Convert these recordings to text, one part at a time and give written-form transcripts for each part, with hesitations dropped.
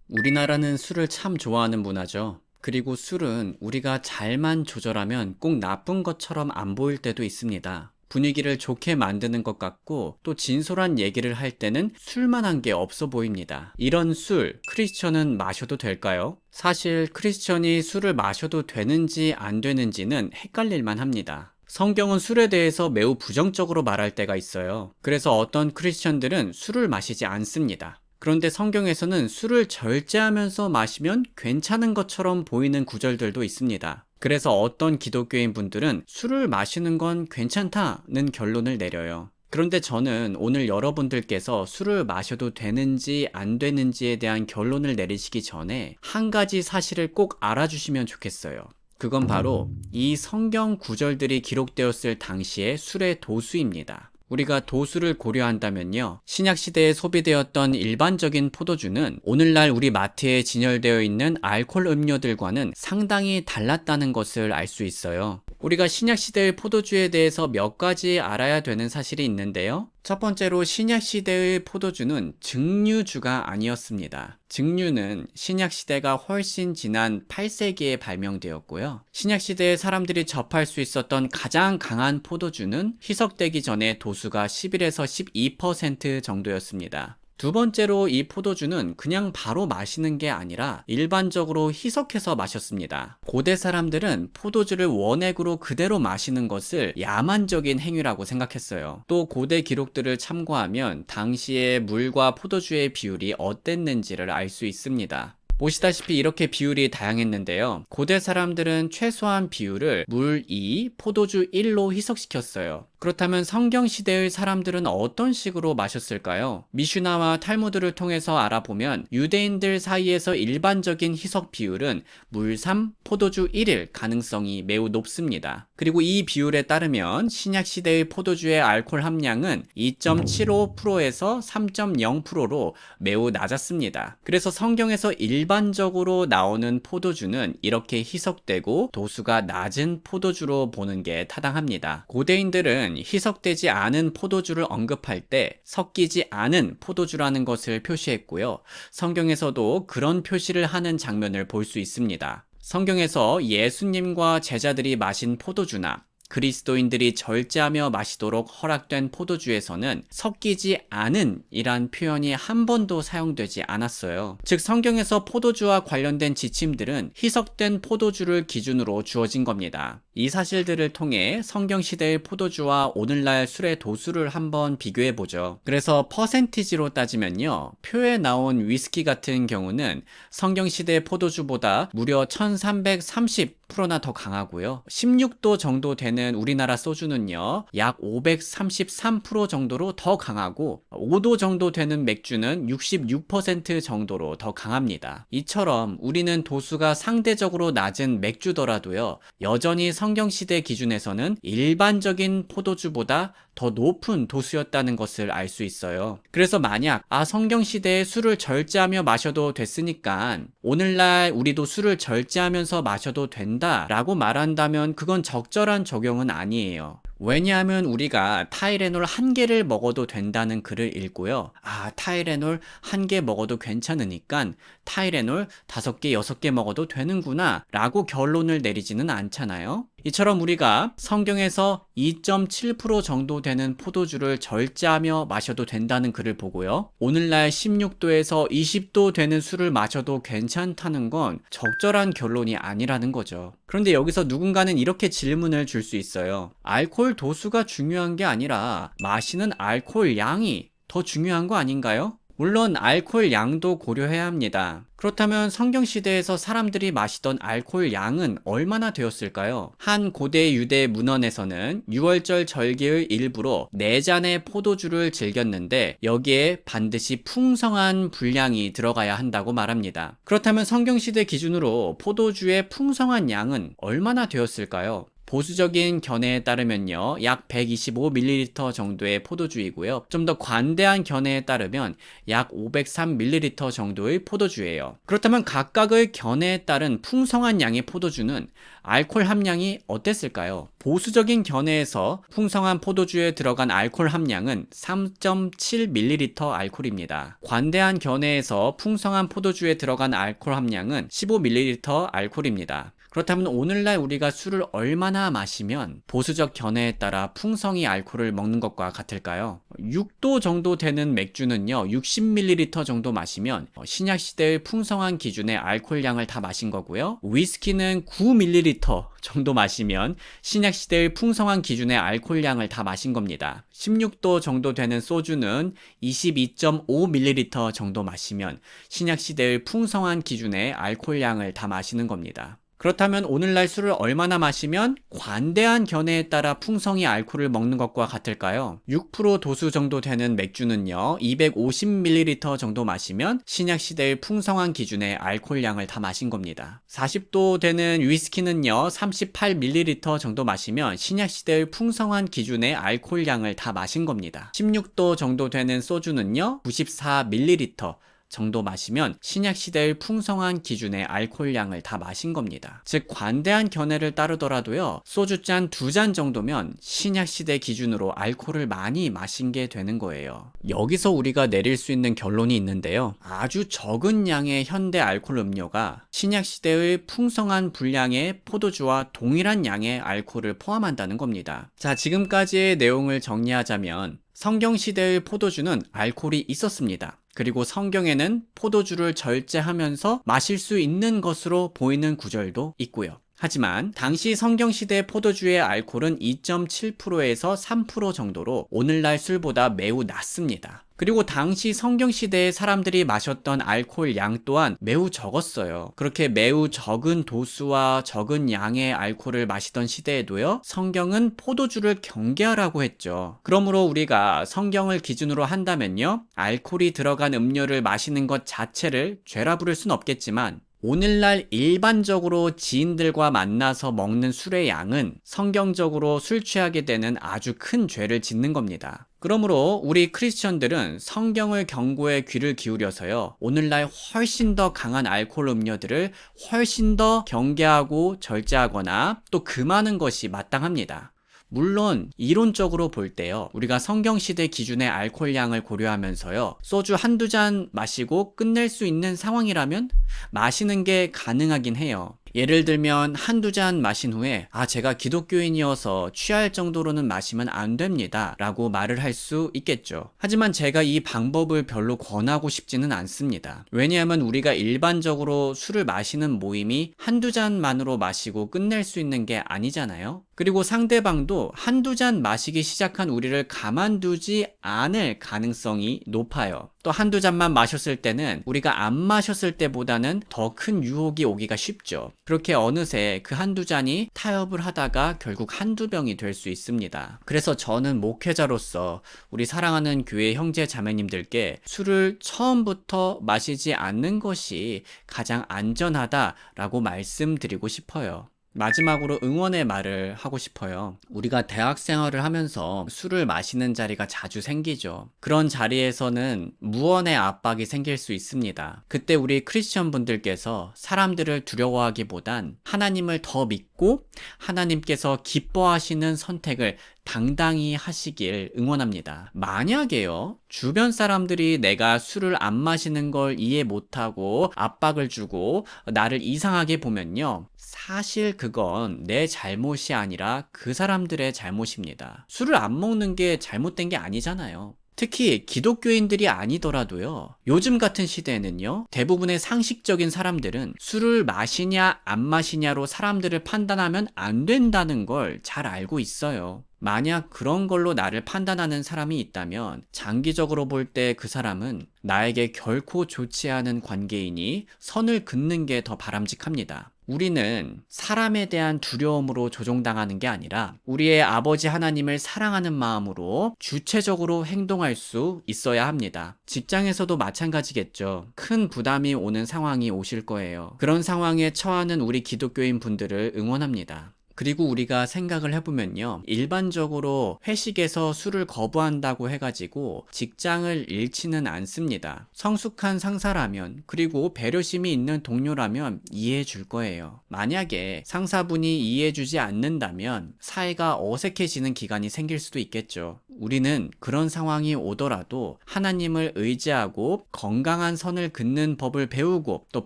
우리나라는 술을 참 좋아하는 문화죠. 그리고 술은 우리가 잘만 조절하면 꼭 나쁜 것처럼 안 보일 때도 있습니다. 분위기를 좋게 만드는 것 같고 또 진솔한 얘기를 할 때는 술만한 게 없어 보입니다. 이런 술, 크리스천은 마셔도 될까요? 사실 크리스천이 술을 마셔도 되는지 안 되는지는 헷갈릴만 합니다. 성경은 술에 대해서 매우 부정적으로 말할 때가 있어요. 그래서 어떤 크리스천들은 술을 마시지 않습니다. 그런데 성경에서는 술을 절제하면서 마시면 괜찮은 것처럼 보이는 구절들도 있습니다. 그래서 어떤 기독교인 분들은 술을 마시는 건 괜찮다는 결론을 내려요. 그런데 저는 오늘 여러분들께서 술을 마셔도 되는지 안 되는지에 대한 결론을 내리시기 전에 한 가지 사실을 꼭 알아주시면 좋겠어요. 그건 바로 이 성경 구절들이 기록되었을 당시의 술의 도수입니다. 우리가 도수를 고려한다면요, 신약시대에 소비되었던 일반적인 포도주는 오늘날 우리 마트에 진열되어 있는 알코올 음료들과는 상당히 달랐다는 것을 알 수 있어요. 우리가 신약시대의 포도주에 대해서 몇 가지 알아야 되는 사실이 있는데요. 첫 번째로 신약시대의 포도주는 증류주가 아니었습니다. 증류는 신약시대가 훨씬 지난 8세기에 발명되었고요. 신약시대에 사람들이 접할 수 있었던 가장 강한 포도주는 희석되기 전에 도수가 11에서 12% 정도였습니다. 두 번째로 이 포도주는 그냥 바로 마시는 게 아니라 일반적으로 희석해서 마셨습니다. 고대 사람들은 포도주를 원액으로 그대로 마시는 것을 야만적인 행위라고 생각했어요. 또 고대 기록들을 참고하면 당시의 물과 포도주의 비율이 어땠는지를 알 수 있습니다. 보시다시피 이렇게 비율이 다양했는데요. 고대 사람들은 최소한 비율을 물 2, 포도주 1로 희석시켰어요. 그렇다면 성경시대의 사람들은 어떤 식으로 마셨을까요? 미슈나와 탈무드를 통해서 알아보면 유대인들 사이에서 일반적인 희석 비율은 물 3, 포도주 1일 가능성이 매우 높습니다. 그리고 이 비율에 따르면 신약시대의 포도주의 알코올 함량은 2.75%에서 3.0%로 매우 낮았습니다. 그래서 성경에서 일반적으로 나오는 포도주는 이렇게 희석되고 도수가 낮은 포도주로 보는 게 타당합니다. 고대인들은 희석되지 않은 포도주를 언급할 때 섞이지 않은 포도주라는 것을 표시했고요. 성경에서도 그런 표시를 하는 장면을 볼 수 있습니다. 성경에서 예수님과 제자들이 마신 포도주나 그리스도인들이 절제하며 마시도록 허락된 포도주에서는 섞이지 않은 이란 표현이 한 번도 사용되지 않았어요. 즉 성경에서 포도주와 관련된 지침들은 희석된 포도주를 기준으로 주어진 겁니다. 이 사실들을 통해 성경시대의 포도주와 오늘날 술의 도수를 한번 비교해보죠. 그래서 퍼센티지로 따지면요, 표에 나온 위스키 같은 경우는 성경시대 포도주보다 무려 1330%나 더 강하고요. 16도 정도 되는 우리나라 소주는요, 약 533% 정도로 더 강하고 5도 정도 되는 맥주는 66% 정도로 더 강합니다. 이처럼 우리는 도수가 상대적으로 낮은 맥주더라도요, 여전히 성경시대 기준에서는 일반적인 포도주보다 더 높은 도수였다는 것을 알 수 있어요. 그래서 만약 성경시대에 술을 절제하며 마셔도 됐으니까 오늘날 우리도 술을 절제하면서 마셔도 된다라고 말한다면 그건 적절한 적용은 아니에요. 왜냐하면 우리가 타이레놀 1개를 먹어도 된다는 글을 읽고요. 타이레놀 1개 먹어도 괜찮으니까 타이레놀 5개, 6개 먹어도 되는구나 라고 결론을 내리지는 않잖아요. 이처럼 우리가 성경에서 2.7% 정도 되는 포도주를 절제하며 마셔도 된다는 글을 보고요. 오늘날 16도에서 20도 되는 술을 마셔도 괜찮다는 건 적절한 결론이 아니라는 거죠. 그런데 여기서 누군가는 이렇게 질문을 줄 수 있어요. 알코올 도수가 중요한 게 아니라 마시는 알코올 양이 더 중요한 거 아닌가요? 물론 알코올 양도 고려해야 합니다. 그렇다면 성경시대에서 사람들이 마시던 알코올 양은 얼마나 되었을까요? 한 고대 유대 문헌에서는 6월절 절기의 일부로 4잔의 포도주를 즐겼는데 여기에 반드시 풍성한 분량이 들어가야 한다고 말합니다. 그렇다면 성경시대 기준으로 포도주의 풍성한 양은 얼마나 되었을까요? 보수적인 견해에 따르면요, 약 125ml 정도의 포도주이고요. 좀 더 관대한 견해에 따르면 약 503ml 정도의 포도주예요. 그렇다면 각각의 견해에 따른 풍성한 양의 포도주는 알코올 함량이 어땠을까요? 보수적인 견해에서 풍성한 포도주에 들어간 알코올 함량은 3.7ml 알코올입니다. 관대한 견해에서 풍성한 포도주에 들어간 알코올 함량은 15ml 알코올입니다. 그렇다면 오늘날 우리가 술을 얼마나 마시면 보수적 견해에 따라 풍성히 알코올을 먹는 것과 같을까요? 6도 정도 되는 맥주는요, 60ml 정도 마시면 신약시대의 풍성한 기준의 알코올량을 다 마신 거고요. 위스키는 9ml 정도 마시면 신약시대의 풍성한 기준의 알코올량을 다 마신 겁니다. 16도 정도 되는 소주는 22.5ml 정도 마시면 신약시대의 풍성한 기준의 알코올량을 다 마시는 겁니다. 그렇다면 오늘날 술을 얼마나 마시면 관대한 견해에 따라 풍성히 알코올을 먹는 것과 같을까요? 6% 도수 정도 되는 맥주는요, 250ml 정도 마시면 신약시대의 풍성한 기준의 알코올량을 다 마신 겁니다. 40도 되는 위스키는요, 38ml 정도 마시면 신약시대의 풍성한 기준의 알코올량을 다 마신 겁니다. 16도 정도 되는 소주는요, 94ml 정도 마시면 신약시대의 풍성한 기준의 알코올량을 다 마신 겁니다. 즉 관대한 견해를 따르더라도요, 소주잔 2잔 정도면 신약시대 기준으로 알코올을 많이 마신 게 되는 거예요. 여기서 우리가 내릴 수 있는 결론이 있는데요, 아주 적은 양의 현대 알코올 음료가 신약시대의 풍성한 분량의 포도주와 동일한 양의 알코올을 포함한다는 겁니다. 자, 지금까지의 내용을 정리하자면 성경시대의 포도주는 알코올이 있었습니다. 그리고 성경에는 포도주를 절제하면서 마실 수 있는 것으로 보이는 구절도 있고요. 하지만 당시 성경시대 포도주의 알코올은 2.7%에서 3% 정도로 오늘날 술보다 매우 낮습니다. 그리고 당시 성경시대에 사람들이 마셨던 알코올 양 또한 매우 적었어요. 그렇게 매우 적은 도수와 적은 양의 알코올을 마시던 시대에도요, 성경은 포도주를 경계하라고 했죠. 그러므로 우리가 성경을 기준으로 한다면요, 알코올이 들어간 음료를 마시는 것 자체를 죄라 부를 순 없겠지만 오늘날 일반적으로 지인들과 만나서 먹는 술의 양은 성경적으로 술 취하게 되는 아주 큰 죄를 짓는 겁니다. 그러므로 우리 크리스천들은 성경을 경고에 귀를 기울여서요, 오늘날 훨씬 더 강한 알코올 음료들을 훨씬 더 경계하고 절제하거나 또 금하는 것이 마땅합니다. 물론 이론적으로 볼 때요, 우리가 성경시대 기준의 알코올량을 고려하면서요, 소주 한두 잔 마시고 끝낼 수 있는 상황이라면 마시는 게 가능하긴 해요. 예를 들면 한두 잔 마신 후에 제가 기독교인이어서 취할 정도로는 마시면 안 됩니다 라고 말을 할 수 있겠죠. 하지만 제가 이 방법을 별로 권하고 싶지는 않습니다. 왜냐하면 우리가 일반적으로 술을 마시는 모임이 한두 잔만으로 마시고 끝낼 수 있는 게 아니잖아요. 그리고 상대방도 한두 잔 마시기 시작한 우리를 가만두지 않을 가능성이 높아요. 또 한두 잔만 마셨을 때는 우리가 안 마셨을 때보다는 더 큰 유혹이 오기가 쉽죠. 그렇게 어느새 그 한두 잔이 타협을 하다가 결국 한두 병이 될 수 있습니다. 그래서 저는 목회자로서 우리 사랑하는 교회 형제 자매님들께 술을 처음부터 마시지 않는 것이 가장 안전하다라고 말씀드리고 싶어요. 마지막으로 응원의 말을 하고 싶어요. 우리가 대학 생활을 하면서 술을 마시는 자리가 자주 생기죠. 그런 자리에서는 무언의 압박이 생길 수 있습니다. 그때 우리 크리스천 분들께서 사람들을 두려워하기보단 하나님을 더 믿고 하나님께서 기뻐하시는 선택을 당당히 하시길 응원합니다. 만약에요, 주변 사람들이 내가 술을 안 마시는 걸 이해 못하고 압박을 주고 나를 이상하게 보면요, 사실 그건 내 잘못이 아니라 그 사람들의 잘못입니다. 술을 안 먹는 게 잘못된 게 아니잖아요. 특히 기독교인들이 아니더라도요, 요즘 같은 시대에는요, 대부분의 상식적인 사람들은 술을 마시냐 안 마시냐로 사람들을 판단하면 안 된다는 걸 잘 알고 있어요. 만약 그런 걸로 나를 판단하는 사람이 있다면 장기적으로 볼 때 그 사람은 나에게 결코 좋지 않은 관계이니 선을 긋는 게 더 바람직합니다. 우리는 사람에 대한 두려움으로 조종당하는 게 아니라 우리의 아버지 하나님을 사랑하는 마음으로 주체적으로 행동할 수 있어야 합니다. 직장에서도 마찬가지겠죠. 큰 부담이 오는 상황이 오실 거예요. 그런 상황에 처하는 우리 기독교인 분들을 응원합니다. 그리고 우리가 생각을 해보면요. 일반적으로 회식에서 술을 거부한다고 해가지고 직장을 잃지는 않습니다. 성숙한 상사라면, 그리고 배려심이 있는 동료라면 이해해 줄 거예요. 만약에 상사분이 이해해 주지 않는다면 사이가 어색해지는 기간이 생길 수도 있겠죠. 우리는 그런 상황이 오더라도 하나님을 의지하고 건강한 선을 긋는 법을 배우고 또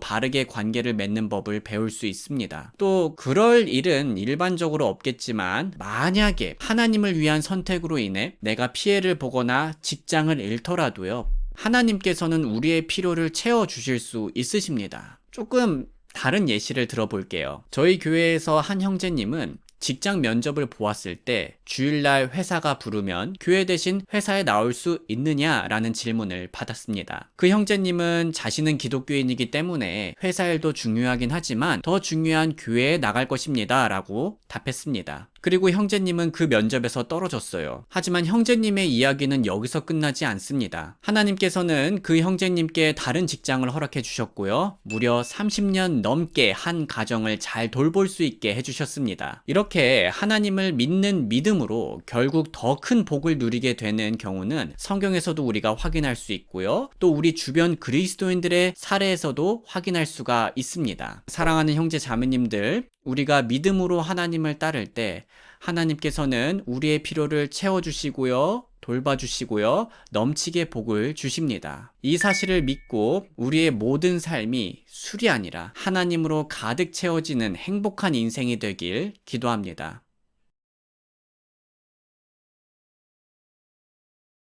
바르게 관계를 맺는 법을 배울 수 있습니다. 또 그럴 일은 일반적으로 없겠지만 만약에 하나님을 위한 선택으로 인해 내가 피해를 보거나 직장을 잃더라도요. 하나님께서는 우리의 필요를 채워주실 수 있으십니다. 조금 다른 예시를 들어볼게요. 저희 교회에서 한 형제님은 직장 면접을 보았을 때 주일날 회사가 부르면 교회 대신 회사에 나올 수 있느냐라는 질문을 받았습니다. 그 형제님은 자신은 기독교인이기 때문에 회사 일도 중요하긴 하지만 더 중요한 교회에 나갈 것입니다 라고 답했습니다. 그리고 형제님은 그 면접에서 떨어졌어요. 하지만 형제님의 이야기는 여기서 끝나지 않습니다. 하나님께서는 그 형제님께 다른 직장을 허락해 주셨고요. 무려 30년 넘게 한 가정을 잘 돌볼 수 있게 해주셨습니다. 이렇게 하나님을 믿는 믿음으로 결국 더 큰 복을 누리게 되는 경우는 성경에서도 우리가 확인할 수 있고요. 또 우리 주변 그리스도인들의 사례에서도 확인할 수가 있습니다. 사랑하는 형제 자매님들, 우리가 믿음으로 하나님을 따를 때 하나님께서는 우리의 필요를 채워주시고요. 돌봐주시고요. 넘치게 복을 주십니다. 이 사실을 믿고 우리의 모든 삶이 술이 아니라 하나님으로 가득 채워지는 행복한 인생이 되길 기도합니다.